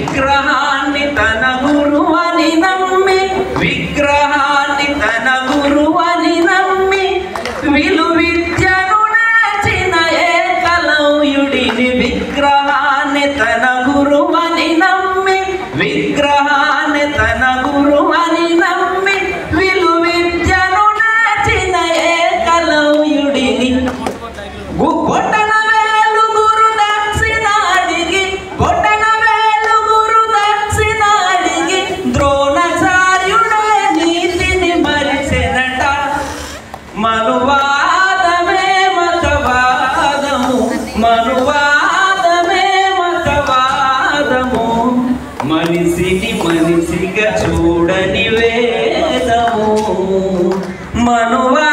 విగ్రహాన్ని తన గురువని నమ్మి విగ్రహాన్ని తన గురువని నమ్మి విలువిద్యను నేర్చిన ఏకలవ్యుడిని విగ్రహాన్ని తన గురువని నమ్మి విగ్రహాన్ని తన గురువని నమ్మి విలువిద్యను నేర్చిన ఏకలవ్యుడిని బొటన వేలు గురు దక్షిణ అడిగి బొటన వేలు గురు దక్షిణ అడిగి ద్రోణాచార్యుడే నీతిని మరిచెనట మనువాదమే మతవాదము మనువాదమే మతవాదము మనిషిని మనిషిగా చూడని వేదము మనువా